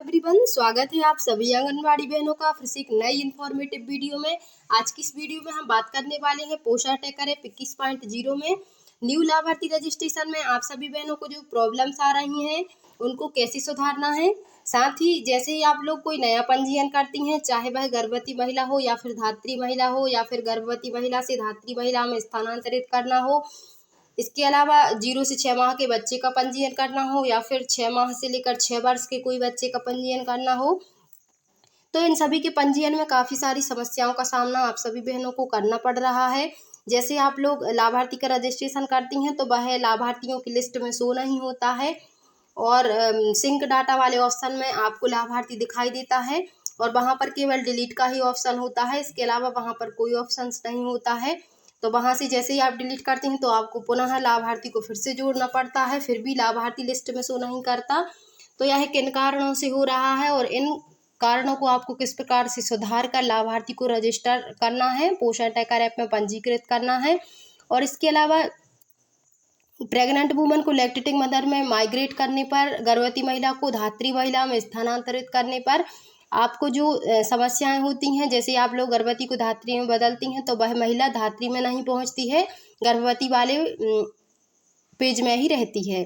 Everyone, स्वागत है आप सभी आंगनवाड़ी बहनों का फिर से एक नई इन्फॉर्मेटिव वीडियो में। आज की इस वीडियो में हम बात करने वाले हैं पोषण ट्रैकर ऐप 21.0 में न्यू लाभार्थी रजिस्ट्रेशन में आप सभी बहनों को जो प्रॉब्लम्स आ रही हैं उनको कैसे सुधारना है। साथ ही जैसे ही आप लोग कोई नया पंजीयन करती हैं, चाहे वह गर्भवती महिला हो या फिर धात्री महिला हो या फिर गर्भवती महिला से धात्री महिला में स्थानांतरित करना हो, इसके अलावा 0 से 6 माह के बच्चे का पंजीयन करना हो या फिर 6 माह से लेकर 6 वर्ष के कोई बच्चे का पंजीयन करना हो, तो इन सभी के पंजीयन में काफ़ी सारी समस्याओं का सामना आप सभी बहनों को करना पड़ रहा है। जैसे आप लोग लाभार्थी का रजिस्ट्रेशन करती हैं तो वह लाभार्थियों की लिस्ट में शो नहीं होता है और सिंक डाटा वाले ऑप्शन में आपको लाभार्थी दिखाई देता है और वहाँ पर केवल डिलीट का ही ऑप्शन होता है। इसके अलावा वहाँ पर कोई ऑप्शन नहीं होता है। तो वहाँ से जैसे ही आप डिलीट करते हैं तो आपको पुनः लाभार्थी को फिर से जोड़ना पड़ता है, फिर भी लाभार्थी लिस्ट में शो नहीं करता। तो यह किन कारणों से हो रहा है और इन कारणों को आपको किस प्रकार से सुधार कर लाभार्थी को रजिस्टर करना है, पोषण ट्रैकर ऐप में पंजीकृत करना है। और इसके अलावा प्रेग्नेंट वुमन को लैक्टेटिंग मदर में माइग्रेट करने पर, गर्भवती महिला को धात्री महिला में स्थानांतरित करने पर आपको जो समस्याएं होती हैं, जैसे आप लोग गर्भवती को धात्री में बदलती हैं तो वह महिला धात्री में नहीं पहुंचती है, गर्भवती वाले पेज में ही रहती है।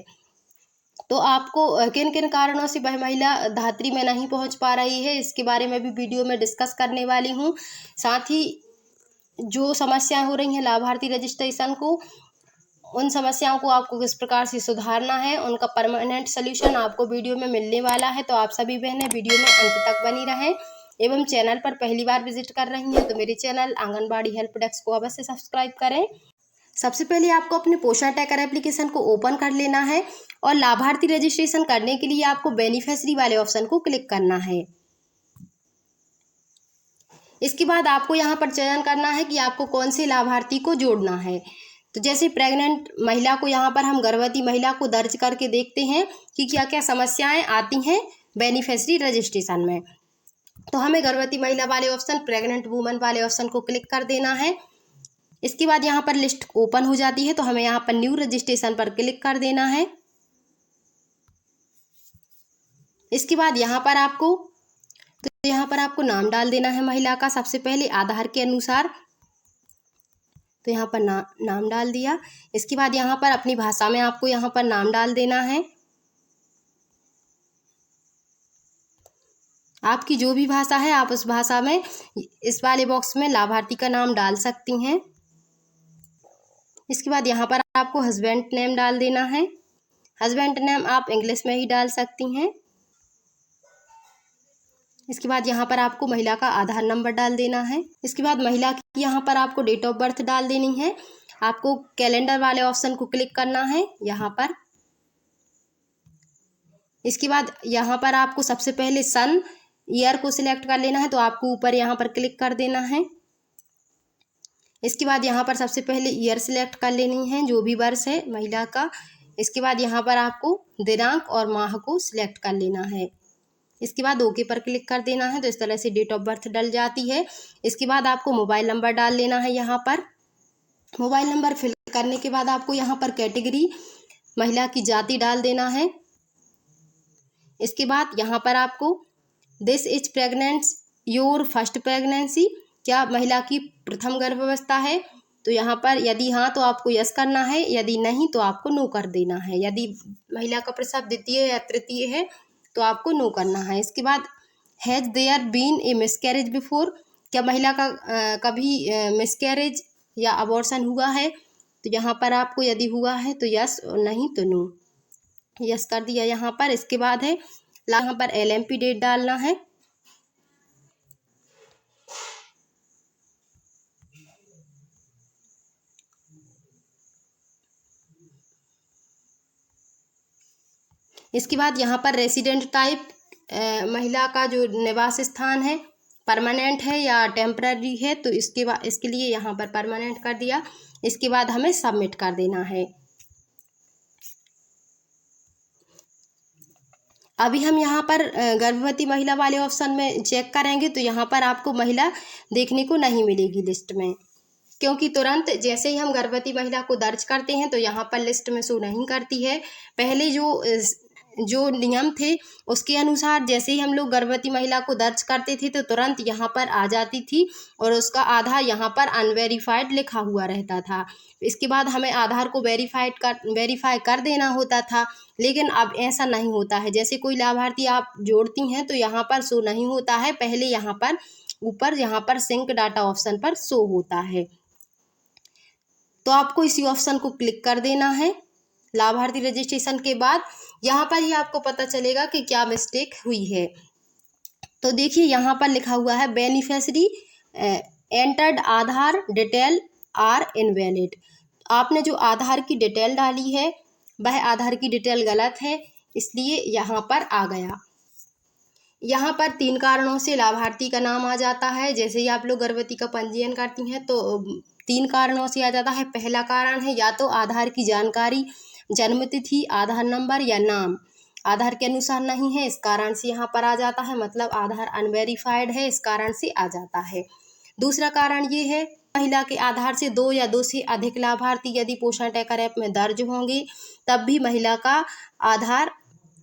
तो आपको किन किन कारणों से वह महिला धात्री में नहीं पहुंच पा रही है, इसके बारे में भी वीडियो में डिस्कस करने वाली हूं। साथ ही जो समस्याएं हो रही हैं लाभार्थी रजिस्ट्रेशन को, उन समस्याओं को आपको किस प्रकार से सुधारना है, उनका परमानेंट सोल्यूशन आपको वीडियो में मिलने वाला है। तो आप सभी बहनें वीडियो में अंत तक बनी रहें एवं चैनल पर पहली बार विजिट कर रही हैं तो मेरे चैनल आंगनबाड़ी हेल्प डेस्क को अवश्य सब्सक्राइब करें। सबसे पहले आपको अपने पोषण ट्रैकर एप्लीकेशन को ओपन कर लेना है और लाभार्थी रजिस्ट्रेशन करने के लिए आपको बेनिफिशियरी वाले ऑप्शन को क्लिक करना है। इसके बाद आपको यहाँ पर चयन करना है कि आपको कौन से लाभार्थी को जोड़ना है। तो जैसे प्रेग्नेंट महिला को यहाँ पर हम गर्भवती महिला को दर्ज करके देखते हैं कि क्या क्या समस्याएं आती हैं बेनिफिशियरी रजिस्ट्रेशन में। तो हमें गर्भवती महिला वाले ऑप्शन, प्रेग्नेंट वुमन वाले ऑप्शन को क्लिक कर देना है। इसके बाद यहाँ पर लिस्ट ओपन हो जाती है तो हमें यहाँ पर न्यू रजिस्ट्रेशन पर क्लिक कर देना है। इसके बाद यहाँ पर आपको नाम डाल देना है महिला का, सबसे पहले आधार के अनुसार। तो यहाँ पर नाम डाल दिया। इसके बाद यहाँ पर अपनी भाषा में आपको यहाँ पर नाम डाल देना है। आपकी जो भी भाषा है आप उस भाषा में इस वाले बॉक्स में लाभार्थी का नाम डाल सकती हैं। इसके बाद यहाँ पर आपको हस्बैंड नेम डाल देना है। हस्बैंड नेम आप इंग्लिश में ही डाल सकती हैं। इसके बाद यहाँ पर आपको महिला का आधार नंबर डाल देना है। इसके बाद महिला की यहाँ पर आपको डेट ऑफ बर्थ डाल देनी है। आपको कैलेंडर वाले ऑप्शन को क्लिक करना है यहाँ पर। इसके बाद यहाँ पर आपको सबसे पहले सन ईयर को सिलेक्ट कर लेना है, तो आपको ऊपर यहाँ पर क्लिक कर देना है। इसके बाद यहाँ पर सबसे पहले ईयर सिलेक्ट कर लेनी है, जो भी वर्ष है महिला का। इसके बाद यहाँ पर आपको दिनांक और माह को सिलेक्ट कर लेना है। इसके बाद ओके पर क्लिक कर देना है। तो इस तरह से डेट ऑफ बर्थ डल जाती है। इसके बाद आपको मोबाइल नंबर डाल लेना है। यहाँ पर मोबाइल नंबर फिल करने के बाद आपको यहाँ पर कैटेगरी महिला की जाति डाल देना है। इसके बाद यहाँ पर आपको this is pregnant your first pregnancy, क्या महिला की प्रथम गर्भावस्था है। तो यहाँ पर यदि हाँ तो आपको यस करना है, यदि नहीं तो आपको नो कर देना है। यदि महिला का प्रसव द्वितीय या तृतीय है तो आपको नो करना है। इसके बाद has there been a miscarriage before, क्या महिला का कभी मिसकैरेज या अबॉर्शन हुआ है। तो यहाँ पर आपको यदि हुआ है तो यस और नहीं तो नो। यस कर दिया यहाँ पर। इसके बाद है यहाँ पर LMP डेट डालना है। इसके बाद यहाँ पर रेसिडेंट टाइप, महिला का जो निवास स्थान है परमानेंट है या टेम्पररी है, तो इसके लिए यहाँ पर परमानेंट कर दिया। इसके बाद हमें सबमिट कर देना है। अभी हम यहाँ पर गर्भवती महिला वाले ऑप्शन में चेक करेंगे तो यहाँ पर आपको महिला देखने को नहीं मिलेगी लिस्ट में, क्योंकि तुरंत जैसे ही हम गर्भवती महिला को दर्ज करते हैं तो यहाँ पर लिस्ट में शो नहीं करती है। पहले जो जो नियम थे उसके अनुसार जैसे ही हम लोग गर्भवती महिला को दर्ज करते थे तो तुरंत यहाँ पर आ जाती थी और उसका आधार यहाँ पर अनवेरीफाइड लिखा हुआ रहता था। इसके बाद हमें आधार को वेरीफाई कर देना होता था, लेकिन अब ऐसा नहीं होता है। जैसे कोई लाभार्थी आप जोड़ती हैं तो यहाँ पर शो नहीं होता है, पहले यहाँ पर ऊपर यहाँ पर सिंक डाटा ऑप्शन पर शो होता है। तो आपको इसी ऑप्शन को क्लिक कर देना है। लाभार्थी रजिस्ट्रेशन के बाद यहाँ पर ही आपको पता चलेगा कि क्या मिस्टेक हुई है। तो देखिए यहाँ पर लिखा हुआ है beneficiary entered Aadhaar detail are invalid. आपने जो आधार की डिटेल डाली है वह आधार की डिटेल गलत है, इसलिए यहाँ पर आ गया। यहाँ पर 3 कारणों से लाभार्थी का नाम आ जाता है। जैसे ही आप लोग गर्भवती का पंजीयन करती हैं तो 3 कारणों से आ जाता है। पहला कारण है या तो आधार की जानकारी, जन्म तिथि, आधार नंबर या नाम आधार के अनुसार नहीं है, इस कारण से यहाँ पर आ जाता है, मतलब आधार अनवेरीफाइड है, इस कारण से आ जाता है। दूसरा कारण ये है महिला के आधार से 2 या 2 से अधिक लाभार्थी यदि पोषण ट्रैकर ऐप में दर्ज होंगे तब भी महिला का आधार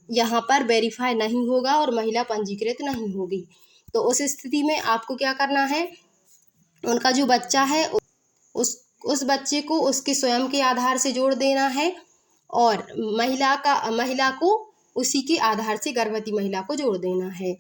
यहाँ पर वेरीफाई नहीं होगा और महिला पंजीकृत नहीं होगी। तो उस स्थिति में आपको क्या करना है, उनका जो बच्चा है उस बच्चे को उसके स्वयं के आधार से जोड़ देना है और महिला को उसी के आधार से गर्भवती महिला को जोड़ देना है।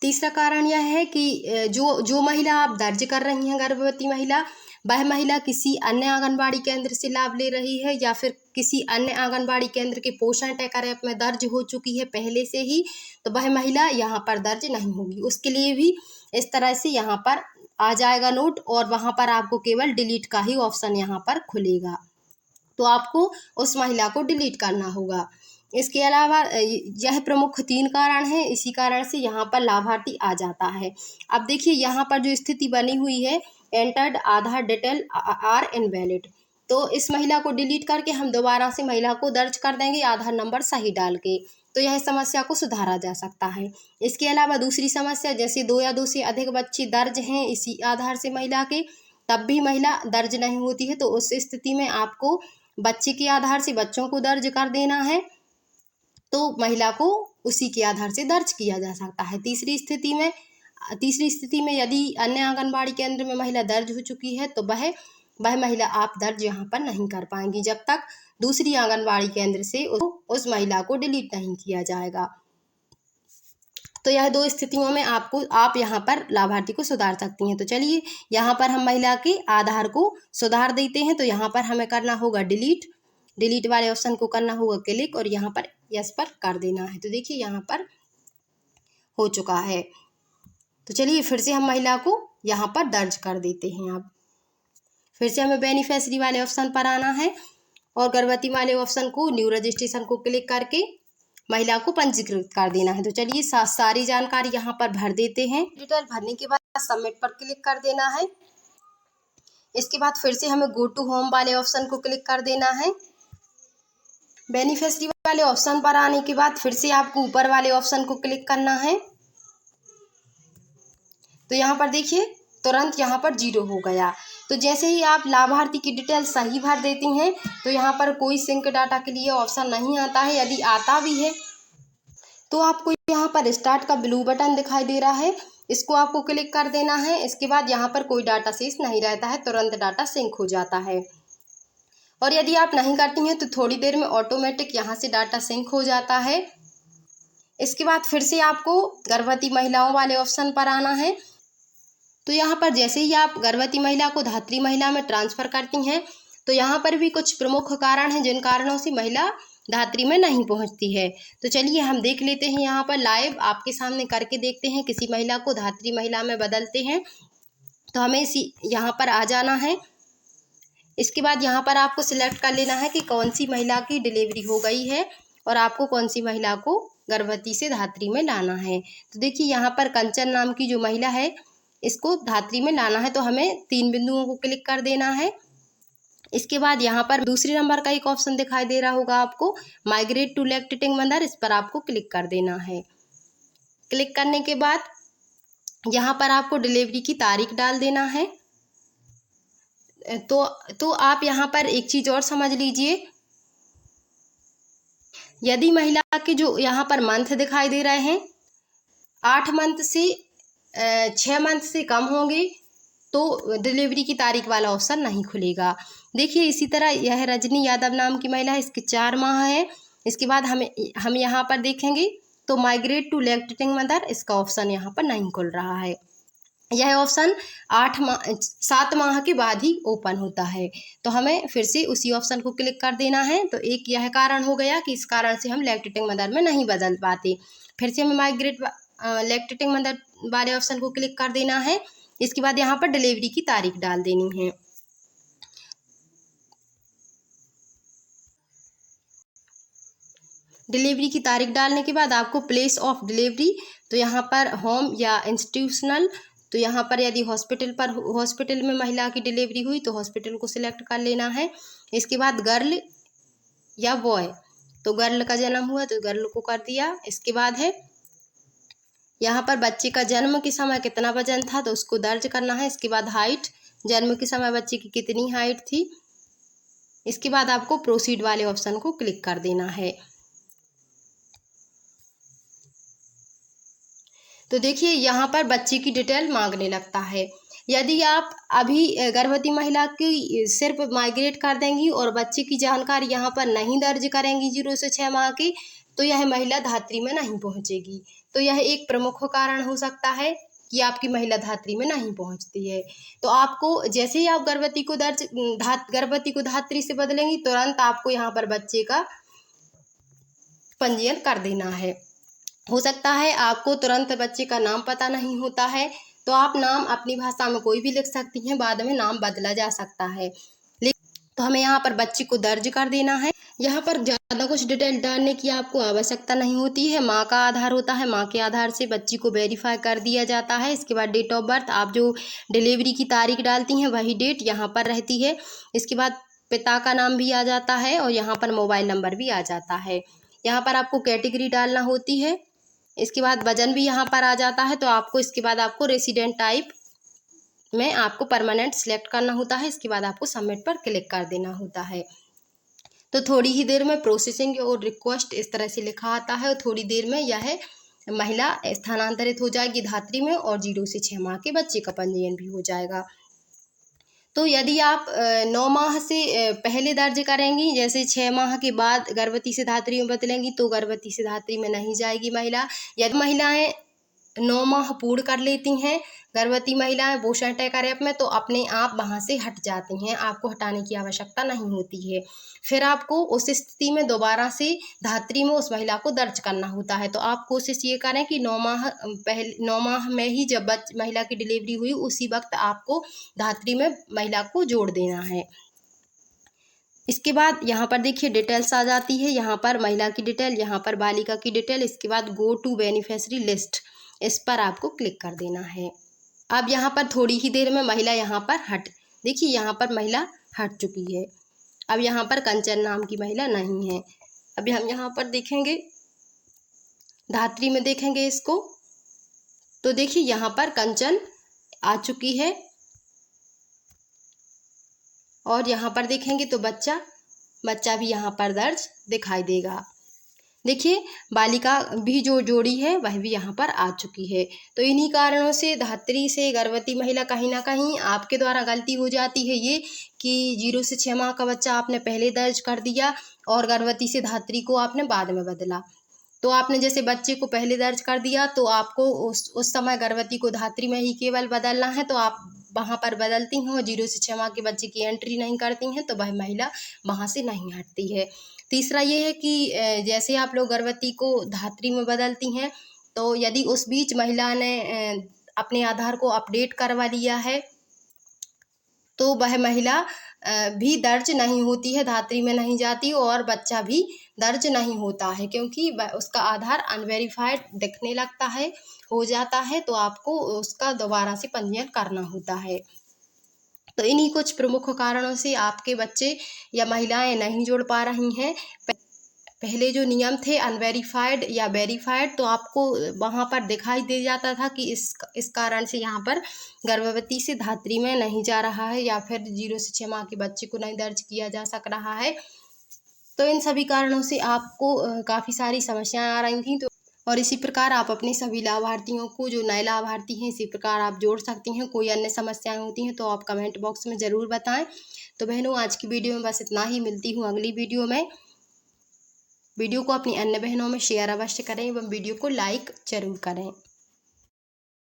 तीसरा कारण यह है कि जो महिला आप दर्ज कर रही हैं गर्भवती महिला, वह महिला किसी अन्य आंगनबाड़ी केंद्र से लाभ ले रही है या फिर किसी अन्य आंगनबाड़ी केंद्र के पोषण ट्रैकर ऐप में दर्ज हो चुकी है पहले से ही, तो वह महिला यहाँ पर दर्ज नहीं होगी। उसके लिए भी इस तरह से यहाँ पर आ जाएगा नोट और वहाँ पर आपको केवल डिलीट का ही ऑप्शन यहाँ पर खुलेगा, तो आपको उस महिला को डिलीट करना होगा। इसके अलावा यह प्रमुख 3 कारण हैं, इसी कारण से यहाँ पर लाभार्थी आ जाता है। अब देखिए यहाँ पर जो स्थिति बनी हुई है entered Aadhaar detail are invalid, तो इस महिला को डिलीट करके हम दोबारा से महिला को दर्ज कर देंगे आधार नंबर सही डाल के, तो यह समस्या को सुधारा जा सकता है। इसके अलावा दूसरी समस्या, जैसे 2 या 2 से अधिक बच्चे दर्ज हैं इसी आधार से महिला के, तब भी महिला दर्ज नहीं होती है, तो उस स्थिति में आपको बच्चे के आधार से बच्चों को दर्ज कर देना है, तो महिला को उसी के आधार से दर्ज किया जा सकता है। तीसरी स्थिति में यदि अन्य आंगनबाड़ी केंद्र में महिला दर्ज हो चुकी है तो वह महिला आप दर्ज यहाँ पर नहीं कर पाएंगी जब तक दूसरी आंगनबाड़ी केंद्र से उस महिला को डिलीट नहीं किया जाएगा। तो यह 2 स्थितियों में आप यहाँ पर लाभार्थी को सुधार सकती हैं। तो चलिए यहाँ पर हम महिला के आधार को सुधार देते हैं। तो यहाँ पर हमें करना होगा डिलीट वाले ऑप्शन को करना होगा क्लिक और यहाँ पर यस पर कर देना है। तो देखिए यहाँ पर हो चुका है। तो चलिए फिर से हम महिला को यहाँ पर दर्ज कर देते हैं। अब फिर से हमें बेनिफिशियरी वाले ऑप्शन पर आना है और गर्भवती वाले ऑप्शन को न्यू रजिस्ट्रेशन को क्लिक करके महिला को पंजीकृत कर देना है। तो चलिए सारी जानकारी यहाँ पर भर देते हैं। डिटेल भरने के बाद सबमिट पर क्लिक कर देना है। इसके बाद फिर से हमें गो टू होम वाले ऑप्शन को क्लिक कर देना है। बेनिफिशियरी वाले ऑप्शन पर आने के बाद फिर से आपको ऊपर वाले ऑप्शन को क्लिक करना है। तो यहाँ पर देखिए तुरंत यहाँ पर 0 हो गया। तो जैसे ही आप लाभार्थी की डिटेल सही भर देती हैं तो यहाँ पर कोई सिंक डाटा के लिए ऑप्शन नहीं आता है। यदि आता भी है तो आपको यहाँ पर स्टार्ट का ब्लू बटन दिखाई दे रहा है, इसको आपको क्लिक कर देना है। इसके बाद यहाँ पर कोई डाटा शेष नहीं रहता है, तुरंत डाटा सिंक हो जाता है। और यदि आप नहीं करती हैं तो थोड़ी देर में ऑटोमेटिक यहाँ से डाटा सिंक हो जाता है। इसके बाद फिर से आपको गर्भवती महिलाओं वाले ऑप्शन पर आना है। तो यहाँ पर जैसे ही आप गर्भवती महिला को धात्री महिला में ट्रांसफ़र करती हैं तो यहाँ पर भी कुछ प्रमुख कारण हैं जिन कारणों से महिला धात्री में नहीं पहुँचती है। तो चलिए हम देख लेते हैं, यहाँ पर लाइव आपके सामने करके देखते हैं। किसी महिला को धात्री महिला में बदलते हैं तो हमें यहाँ पर आ जाना है। इसके बाद यहाँ पर आपको सिलेक्ट कर लेना है कि कौन सी महिला की डिलीवरी हो गई है और आपको कौन सी महिला को गर्भवती से धात्री में लाना है। तो देखिए यहाँ पर कंचन नाम की जो महिला है इसको धात्री में लाना है, तो हमें 3 बिंदुओं को क्लिक कर देना है। इसके बाद यहाँ पर दूसरे नंबर का एक ऑप्शन दिखाई दे रहा होगा आपको, माइग्रेट टू लैक्टेटिंग मदर, इस पर आपको क्लिक कर देना है। क्लिक करने के बाद यहाँ पर आपको डिलीवरी की तारीख डाल देना है। तो आप यहाँ पर एक चीज़ और समझ लीजिए, यदि महिला के जो यहाँ पर मंथ दिखाई दे रहे हैं 8 मंथ से 6 मंथ से कम होंगे तो डिलीवरी की तारीख वाला ऑप्शन नहीं खुलेगा। देखिए इसी तरह यह रजनी यादव नाम की महिला है, इसके 4 माह है। इसके बाद हम यहाँ पर देखेंगे तो माइग्रेट टू लैक्टेटिंग मदर, इसका ऑप्शन यहाँ पर नहीं खुल रहा है। यह ऑप्शन 7 माह के बाद ही ओपन होता है। तो हमें फिर से उसी ऑप्शन को क्लिक कर देना है। तो एक यह कारण हो गया कि इस कारण से हम लैक्टेटिंग मदर में नहीं बदल पाते। फिर से हमें माइग्रेट लैक्टेटिंग मदर वाले ऑप्शन को क्लिक कर देना है। इसके बाद यहाँ पर डिलीवरी की तारीख डाल देनी है। डिलीवरी की तारीख डालने के बाद आपको प्लेस ऑफ डिलीवरी, तो यहाँ पर होम या इंस्टीट्यूशनल, तो यहाँ पर यदि हॉस्पिटल में महिला की डिलीवरी हुई तो हॉस्पिटल को सिलेक्ट कर लेना है। इसके बाद गर्ल या बॉय, तो गर्ल का जन्म हुआ तो गर्ल को कर दिया। इसके बाद है यहाँ पर बच्चे का जन्म के समय कितना वजन था तो उसको दर्ज करना है। इसके बाद हाइट, जन्म के समय बच्चे की कितनी हाइट थी। इसके बाद आपको प्रोसीड वाले ऑप्शन को क्लिक कर देना है। तो देखिए यहाँ पर बच्चे की डिटेल मांगने लगता है। यदि आप अभी गर्भवती महिला की सिर्फ माइग्रेट कर देंगी और बच्चे की जानकारी यहाँ पर नहीं दर्ज करेंगी 0 से 6 माह की, तो यह महिला धात्री में नहीं पहुँचेगी। तो यह एक प्रमुख कारण हो सकता है कि आपकी महिला धात्री में नहीं पहुँचती है। तो आपको जैसे ही आप गर्भवती को धात्री से बदलेंगी तुरंत आपको यहाँ पर बच्चे का पंजीयन कर देना है। हो सकता है आपको तुरंत बच्चे का नाम पता नहीं होता है, तो आप नाम अपनी भाषा में कोई भी लिख सकती हैं, बाद में नाम बदला जा सकता है। तो हमें यहाँ पर बच्चे को दर्ज कर देना है। यहाँ पर ज़्यादा कुछ डिटेल डालने की आपको आवश्यकता नहीं होती है। माँ का आधार होता है, माँ के आधार से बच्ची को वेरीफाई कर दिया जाता है। इसके बाद डेट ऑफ बर्थ, आप जो डिलीवरी की तारीख डालती हैं वही डेट यहाँ पर रहती है। इसके बाद पिता का नाम भी आ जाता है और यहाँ पर मोबाइल नंबर भी आ जाता है। यहाँ पर आपको कैटेगरी डालना होती है। इसके बाद वजन भी यहाँ पर आ जाता है। तो आपको इसके बाद आपको रेसिडेंट टाइप में आपको परमानेंट सिलेक्ट करना होता है। इसके बाद आपको सबमिट पर क्लिक कर देना होता है। तो थोड़ी ही देर में प्रोसेसिंग और रिक्वेस्ट इस तरह से लिखा आता है और थोड़ी देर में यह महिला स्थानांतरित हो जाएगी धात्री में और 0 से 6 माह के बच्चे का पंजीयन भी हो जाएगा। तो यदि आप 9 माह से पहले दर्ज करेंगी, जैसे 6 माह के बाद गर्भवती से धात्री में बदलेंगी, तो गर्भवती से धात्री में नहीं जाएगी महिला। यदि महिलाएं 9 माह पूर्ण कर लेती हैं गर्भवती महिलाएं पोषण टेकर ऐप में, तो अपने आप वहाँ से हट जाती हैं, आपको हटाने की आवश्यकता नहीं होती है। फिर आपको उस स्थिति में दोबारा से धात्री में उस महिला को दर्ज करना होता है। तो आप कोशिश ये करें कि 9 माह में ही जब महिला की डिलीवरी हुई उसी वक्त आपको धात्री में महिला को जोड़ देना है। इसके बाद यहाँ पर देखिए डिटेल्स आ जाती है। यहाँ पर महिला की डिटेल, यहाँ पर बालिका की डिटेल। इसके बाद गो टू बेनिफिशियरी लिस्ट, इस पर आपको क्लिक कर देना है। अब यहाँ पर थोड़ी ही देर में महिला यहाँ पर देखिए यहाँ पर महिला हट चुकी है। अब यहाँ पर कंचन नाम की महिला नहीं है। अभी हम यहाँ पर देखेंगे धात्री में देखेंगे इसको, तो देखिए यहाँ पर कंचन आ चुकी है और यहाँ पर देखेंगे तो बच्चा भी यहाँ पर दर्ज दिखाई देगा। देखिए बालिका भी जो जोड़ी है वह भी यहाँ पर आ चुकी है। तो इन्हीं कारणों से धात्री से गर्भवती महिला कहीं ना कहीं आपके द्वारा गलती हो जाती है ये कि 0 से 6 माह का बच्चा आपने पहले दर्ज कर दिया और गर्भवती से धात्री को आपने बाद में बदला। तो आपने जैसे बच्चे को पहले दर्ज कर दिया तो आपको उस समय गर्भवती को धात्री में ही केवल बदलना है, तो आप वहाँ पर बदलती हैं और 0 से 6 माह के बच्चे की एंट्री नहीं करती हैं, तो वह महिला वहाँ से नहीं हटती है। तीसरा ये है कि जैसे आप लोग गर्भवती को धात्री में बदलती हैं, तो यदि उस बीच महिला ने अपने आधार को अपडेट करवा लिया है तो वह महिला भी दर्ज नहीं होती है, धात्री में नहीं जाती और बच्चा भी दर्ज नहीं होता है, क्योंकि उसका आधार अनवेरिफाइड दिखने लगता है, हो जाता है, तो आपको उसका दोबारा से पंजीयन करना होता है। तो इन्हीं कुछ प्रमुख कारणों से आपके बच्चे या महिलाएं नहीं जोड़ पा रही हैं। पहले जो नियम थे अनवेरिफाइड या वेरीफाइड, तो आपको वहाँ पर दिखाई दे जाता था कि इस कारण से यहाँ पर गर्भवती से धात्री में नहीं जा रहा है या फिर 0 से 6 माह के बच्चे को नहीं दर्ज किया जा सक रहा है। तो इन सभी कारणों से आपको काफ़ी सारी समस्याएं आ रही थी। तो और इसी प्रकार आप अपने सभी लाभार्थियों को, जो नए लाभार्थी हैं, इसी प्रकार आप जोड़ सकती हैं। कोई अन्य समस्याएं होती हैं तो आप कमेंट बॉक्स में ज़रूर बताएं। तो बहनों, आज की वीडियो में बस इतना ही। मिलती हूँ अगली वीडियो में। वीडियो को अपनी अन्य बहनों में शेयर अवश्य करें एवं वीडियो को लाइक जरूर करें।